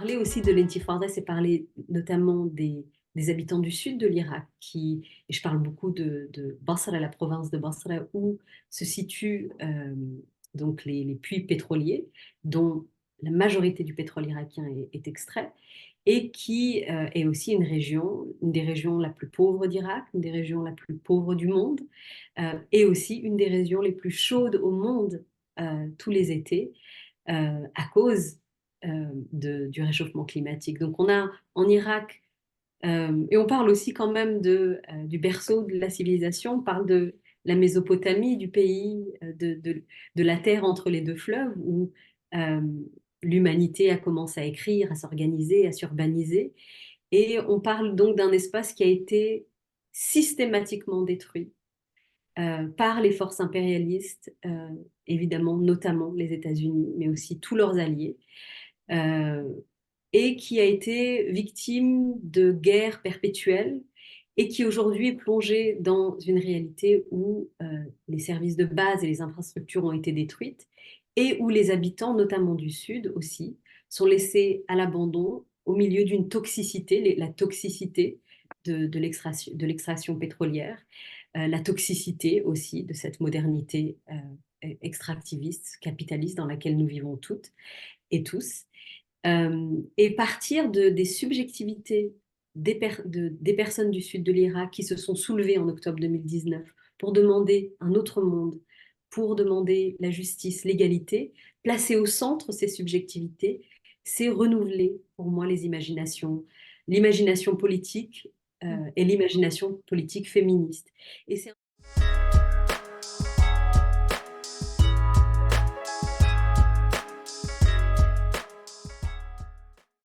Parler aussi de l'intifada, c'est parler notamment des habitants du sud de l'Irak et je parle beaucoup de Basra, la province de Basra, où se situent donc les puits pétroliers, dont la majorité du pétrole irakien est extrait, et qui est aussi une des régions la plus pauvre d'Irak, une des régions la plus pauvre du monde, et aussi une des régions les plus chaudes au monde tous les étés, à cause du réchauffement climatique. Donc on a en Irak, et on parle aussi quand même du berceau de la civilisation, on parle de la Mésopotamie, du pays, de la terre entre les deux fleuves, où euh, l'humanité a commencé à écrire, à s'organiser, à s'urbaniser. Et on parle donc d'un espace qui a été systématiquement détruit par les forces impérialistes, évidemment, notamment les États-Unis, mais aussi tous leurs alliés, euh, et qui a été victime de guerres perpétuelles et qui aujourd'hui est plongé dans une réalité où les services de base et les infrastructures ont été détruites et où les habitants, notamment du Sud aussi, sont laissés à l'abandon au milieu d'une toxicité, la toxicité de l'extraction pétrolière, la toxicité aussi de cette modernité extractiviste, capitaliste dans laquelle nous vivons toutes et tous. Et partir des subjectivités des personnes du sud de l'Irak qui se sont soulevées en octobre 2019 pour demander un autre monde, pour demander la justice, l'égalité, placer au centre ces subjectivités, c'est renouveler pour moi l'imagination politique et l'imagination politique féministe. Et c'est